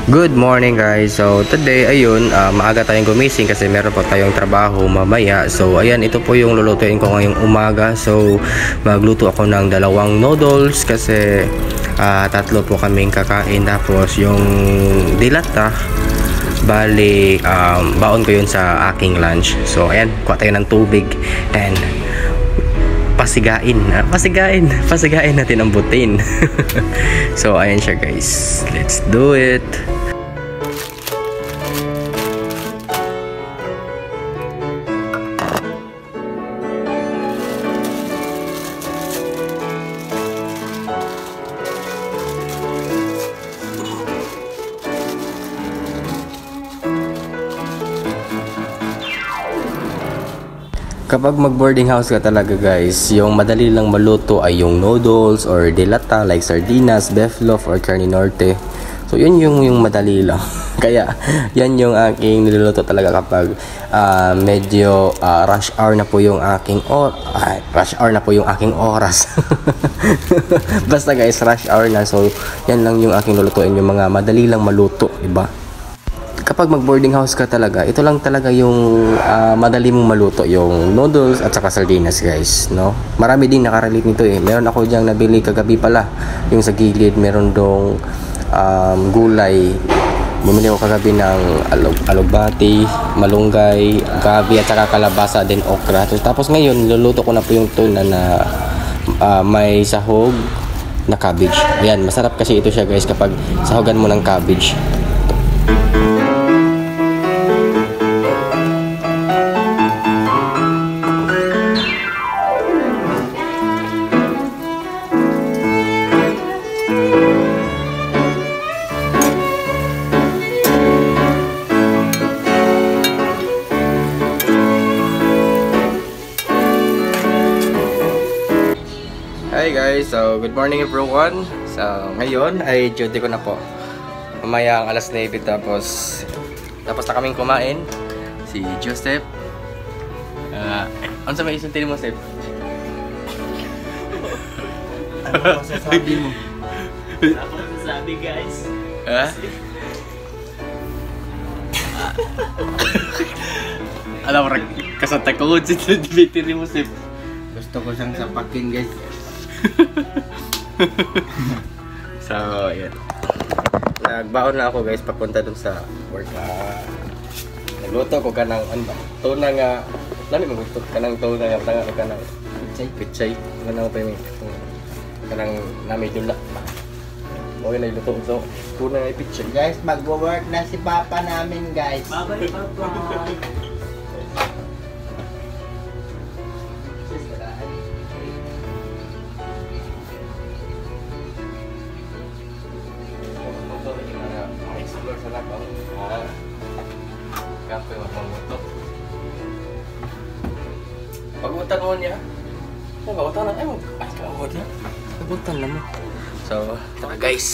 Good morning guys. So today ayun, maaga tayong gumising kasi meron po tayong trabaho mamaya. So ayan, ito po yung lulutuin ko ngayong umaga. So magluto ako ng dalawang noodles kasi tatlo po kaming kakain. Tapos yung dilata, bali baon ko yun sa aking lunch. So ayan, kuha tayo ng tubig and pasigain natin ang butin. So ayan siya guys, let's do it. Kapag mag boarding house ka talaga guys, yung madali lang maluto ay yung noodles or dilata like sardinas, beef loaf or carne norte. So yun yung madali lang. Kaya yan yung aking niluluto talaga kapag medyo rush hour na po yung aking oras. Basta guys, rush hour na. So yan lang yung aking lulutuin, yung mga madali lang maluto, diba? Kapag mag boarding house ka talaga, ito lang talaga yung madali mong maluto, yung noodles at saka sardinas guys, no? Marami din nakarelate nito eh. Meron ako diyang nabili kagabi pala, yung sa gilid meron dong gulay. Bumili ko kagabi ng alugbati, malunggay, gabi at saka kalabasa, din okra. Tapos ngayon luluto ko na po yung tuna na may sahog na cabbage. Ayan, masarap kasi ito siya guys kapag sahogan mo ng cabbage. Hi guys, so good morning everyone. So ngayon ay duty ko na po. Mamaya ang alas 9 tapos na kaming kumain. Si Joseph. Ano sa may isuntin mo, Seth? Ano masasabi mo? Ako masasabi guys. Alam mo, kasantay ko si Twitter mo, Seth. Gusto ko siyang sapakin guys. So, ayan. Nagbaon na ako guys papunta dun sa work. Nagluto ko kanang tuna nga. Lami magluto kanang tuna nga tanga kanang pichay. Kanang pa yung kanang nami dula. Okay na iluto so tuna nga pichay. Guys, magwo-work na si Papa namin guys. Bye-bye, Papa. Explore sa lapang kape magmamoto. Pag-utan mo niya. Pag-utan na mo. Ay, kaawad na. Pag-utan na mo. So, tara guys.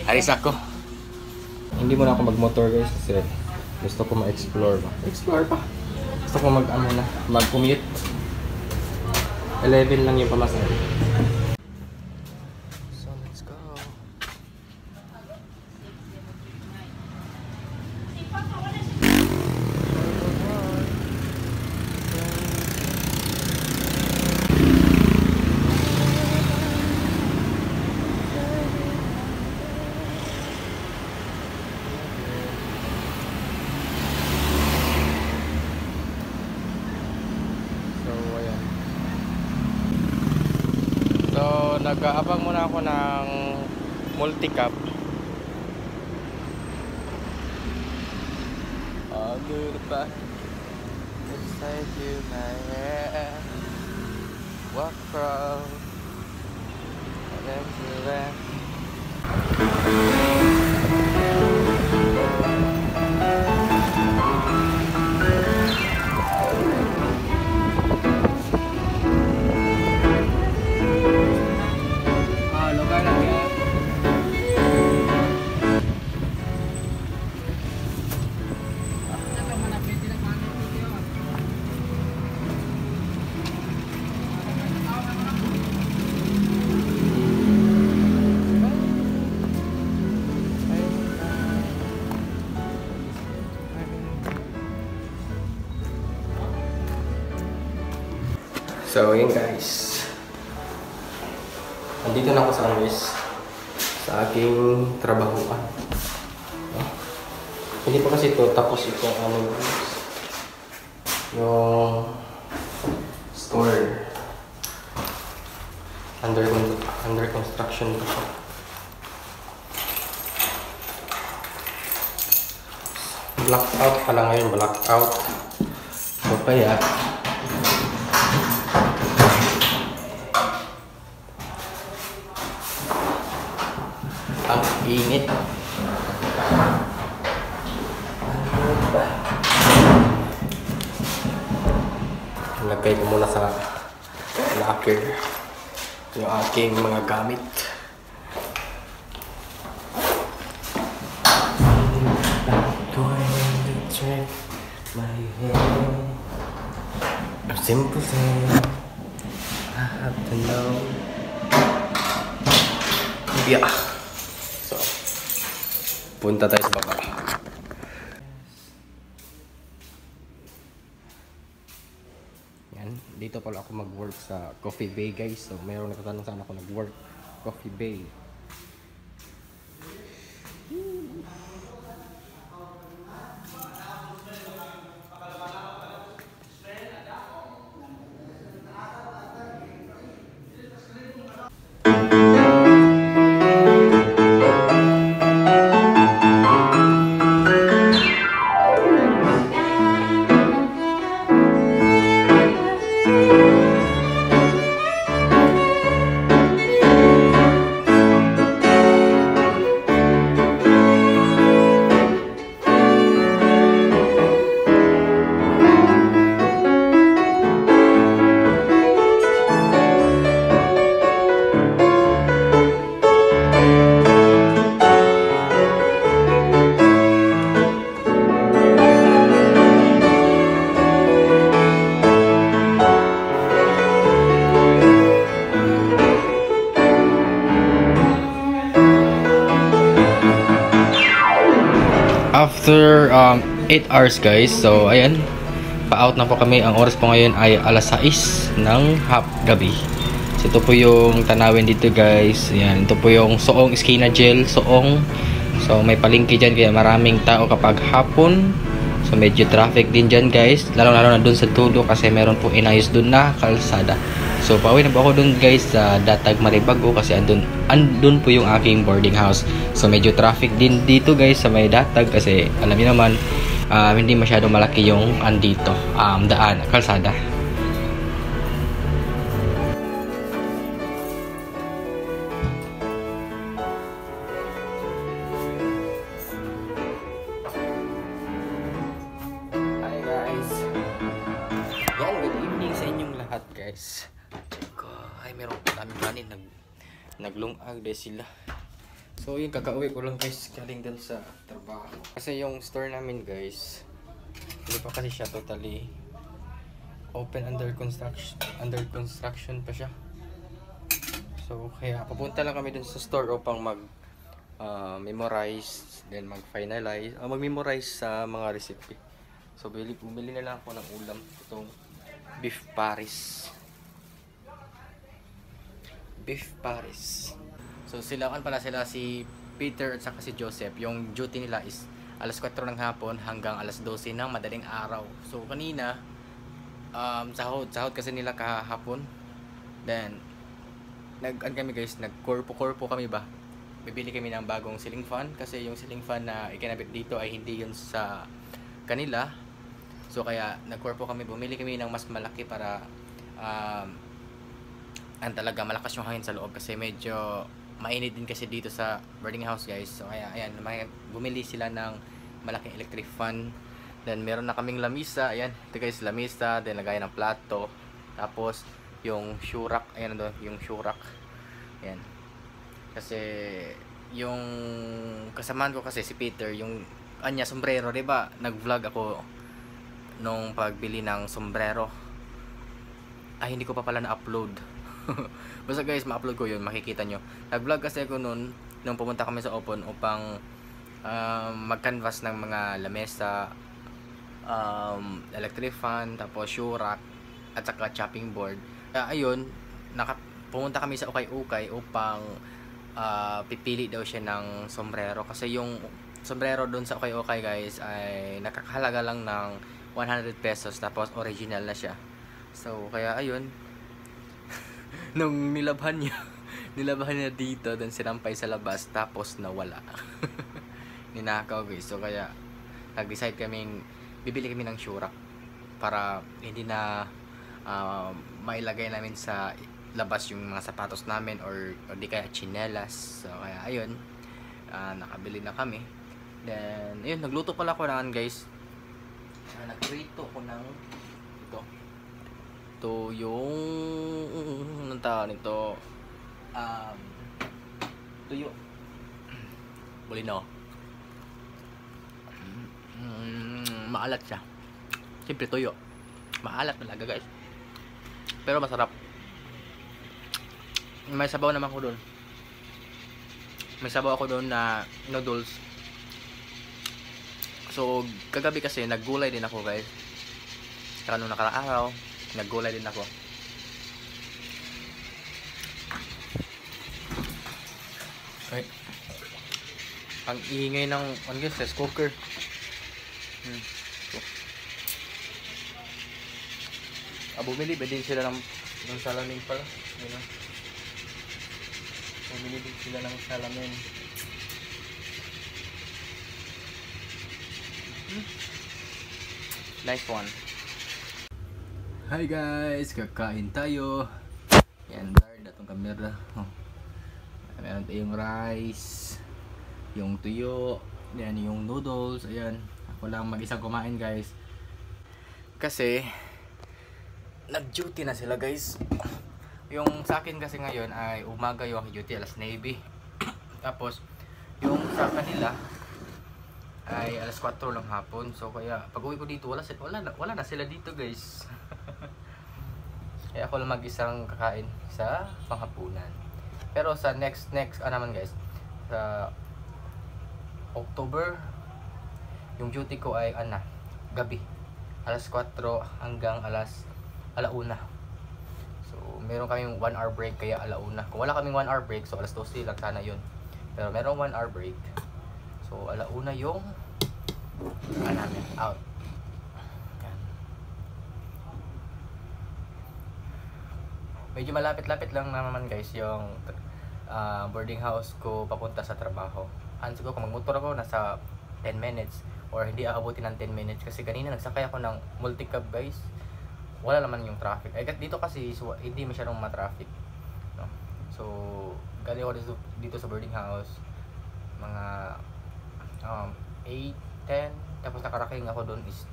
Alis ako. Hindi mo na ako mag-motor guys kasi gusto ko ma-explore ba. Explore pa. Gusto ko mag-commute. 11 lang yung pamasahe. So, let's go. So, nag-aabang muna ako ng multi-cap. I'll do the back inside you, my head. Walk from left to left. So, yun guys. Andito na ako sa aking trabahuan. Hindi pa kasi ito tapos ito ang yung store. Under construction pa siya. Blackout pala ngayon, blackout. So kaya ang init. Lagay ko muna sa locker yung aking mga gamit. A simple thing I have to know. Yeah. So, punta tayo sa baba. Yan, dito pala ako mag-work sa Coffee Bay guys. So, mayroong nagtatanong saan ako nag-work. Coffee Bay. After 8 hours guys, so ayan, pa-out na po kami. Ang oras po ngayon ay alas 6 ng gabi. So ito po yung tanawin dito guys. Ayan, ito po yung Soong Esquina Jail, Soong. So may palengke dyan kaya maraming tao kapag hapon. So medyo traffic din dyan guys, lalo na dun sa dulo kasi meron po inayos dun na kalsada. So pauwi na po ako dun guys sa Datag Maribago kasi andun po yung aking boarding house. So medyo traffic din dito guys sa may Datag kasi alam niyo naman hindi masyado malaki yung andito daan, kalsada. Hi guys. Yan, good evening sa inyong lahat guys. Check ko. Ay, meron daming kanin. Naglungag dahil sila. So yun, kakauwi ko lang guys galing dun sa trabaho. Kasi yung store namin guys, hindi pa kasi siya totally open, under construction pa siya. So kaya papunta lang kami dun sa store upang memorize, then mag-memorize sa mga recipe. So bumili na lang ako ng ulam, itong beef Paris. So sila si Peter at saka si Joseph. Yung duty nila is alas 4 ng hapon hanggang alas 12 ng madaling araw. So kanina sahod kasi nila kahapon. Then kami guys, nagkorpo kami ba. Bibili kami ng bagong ceiling fan kasi yung ceiling fan na ikinabit dito ay hindi yun sa kanila. So kaya nagkorpo kami, bumili kami ng mas malaki para talaga malakas yung hangin sa loob kasi medyo mainit din kasi dito sa boarding house guys. So kaya ayan, bumili sila ng malaking electric fan. Then meron na kaming lamisa, ayan, ito guys, lamisa, then lagayan ng plato. Tapos yung shurak, ayan doon, yung shurak. Ayan. Kasi yung kasamaan ko kasi si Peter, yung kanya sombrero, 'di ba? Nag-vlog ako nung pagbili ng sombrero. Ay, hindi ko pa pala na-upload. Basta guys, ma-upload ko yun, makikita nyo. Nag-vlog kasi ako nung pumunta kami sa Open upang mag-canvas ng mga lamesa, electric fan, tapos shoe rack, at saka chopping board. Kaya ayun, pumunta kami sa Ukay-Ukay upang pipili daw siya ng sombrero. Kasi yung sombrero doon sa Ukay-Ukay guys ay nakakahalaga lang ng 100 pesos tapos original na siya. So kaya ayun, nung nilabhan niya dito, then sinampay sa labas tapos nawala. Ninakaw guys. So kaya nag-decide kaming bibili kami ng syurak para hindi na mailagay namin sa labas yung mga sapatos namin or di kaya tsinelas. So kaya ayun, nakabili na kami. Then ayun, nagluto pala ako ng guys. Nagprito ko ng ito yung anong tawag nito, tuyo bulino. Maalat siya, siyempre tuyo maalat talaga guys, pero masarap. May sabaw naman ko doon, may sabaw ako doon na noodles. So kagabi kasi naggulay din ako guys, saka nung nakaraang araw naggulay din ako. Ay, ang ingay ng rice cooker. Bumili ba din sila ng salamin pala? Bumili din sila ng salamin. Nice one. Hi guys, kakain tayo. Yan, blurred na itong camera. Meron tayong rice, yung tuyo, yan yung noodles. Ayan, ako lang mag-isang kumain guys. Kasi nag-duty na sila guys. Yung sa akin kasi ngayon ay umaga yung duty, alas 9. Tapos yung sa kanila ay alas 4 lang hapon. So kaya pag uwi ko dito wala na sila dito guys. Kaya ako lang mag-isang kakain sa panghapunan. Pero sa next naman guys, sa October yung duty ko ay gabi, alas 4 hanggang alas 1. So meron kaming 1 hour break, kaya 1. Kung wala kaming 1 hour break, so alas 12 lang sana yun. Pero meron 1 hour break, so 1 yung namin out. Yan. Medyo malapit-lapit lang naman guys yung boarding house ko papunta sa trabaho. Siguro kung magmotor ako nasa 10 minutes or hindi aabutin ng 10 minutes, kasi kanina nagsakay ako ng multicab guys, wala naman yung traffic. Dito kasi hindi masyadong ma-traffic, no? So galing ako dito sa boarding house mga 8:10, tapos nakaraking ako doon is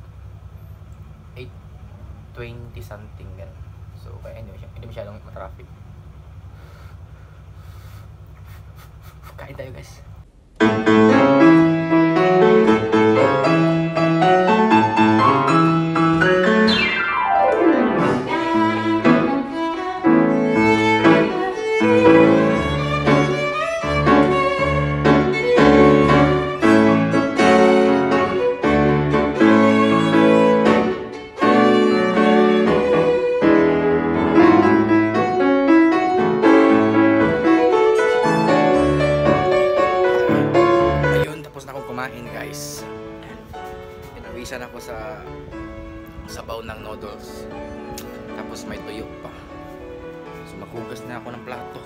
8:20 something ganun. So kaya hindi masyadong ma-traffic. Kain tayo guys. Guys, pinawisan ako sa sabaw ng noodles, tapos may tuyo pa, so maghugas na ako ng plato.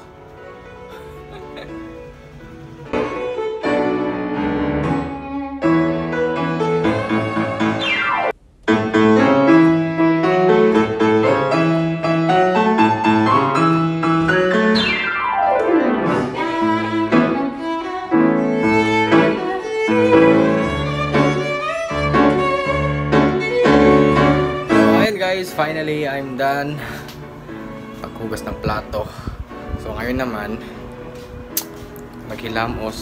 Guys, finally I'm done paghugas ng plato. So ngayon naman maghilamos,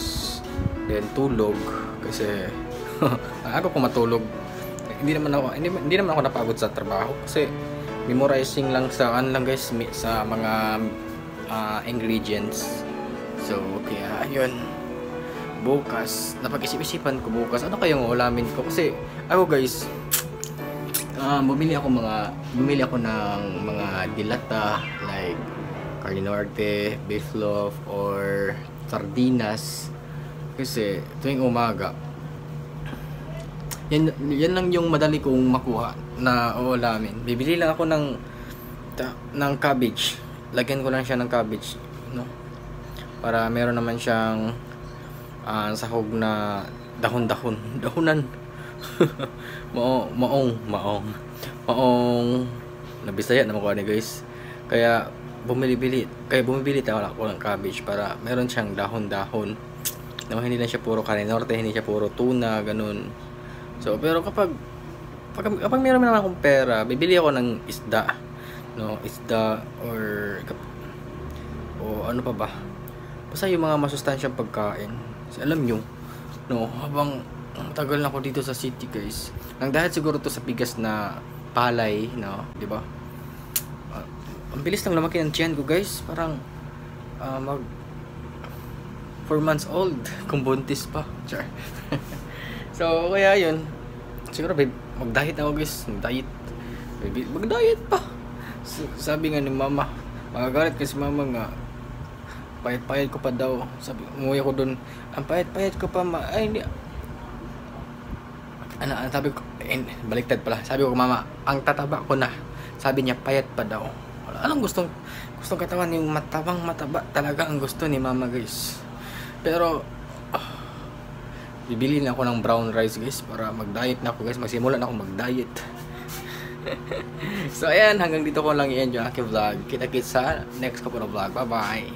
then tulog kasi ako kung matulog hindi naman ako napagod sa trabaho kasi memorizing lang sa guys, sa mga ingredients. So kaya ayun, bukas napag-isip-isipan ko bukas ano kayang ulamin ko, kasi ako guys Bumili ako ng mga dilata like carne norte, beef loaf, or sardinas. Kasi tuwing umaga, yan lang yung madali kong makuha na uulamin. Bibili lang ako ng cabbage. Lagyan ko lang siya ng cabbage, no? Para meron naman siyang sahog na dahunan. maong na Bisaya naman ko ni guys. Kaya bumibili ako ng cabbage para meron siyang dahon. No, hindi lang siya puro carne norte, hindi siya puro tuna, ganun. So, pero kapag meron naman akong pera, bibili ako ng isda. No, isda or ano pa ba? Basta yung mga masustansyang pagkain. Kasi alam nyo, no, habang tagal na ako dito sa city, guys. Nang dahil siguro to sa bigas na palay, no, di ba? Ang bilis ng lumaki ng tiyan ko, guys. Parang 4 months old kung buntis pa. Char. So, kaya yun. Siguro, babe, mag-diet ako, guys. Mag-diet pa. Sabi nga ni mama, magagalit kasi mama nga, payat-payat ko pa daw. Sabi, umuwi ako dun, ang payat-payat ko pa, ay, hindi. Sabi ko, baliktad pala. Sabi ko, mama, ang tataba ko na. Sabi niya, payat pa daw. Anong gustong katawan, yung mataba talaga ang gusto ni mama, guys. Pero bibili na ako ng brown rice, guys, para mag-diet na ako, guys. Magsimula na ako mag-diet. So ayan, hanggang dito ko lang i-enjoy ang aking vlog. Kita-kits sa next couple of vlog. Bye bye.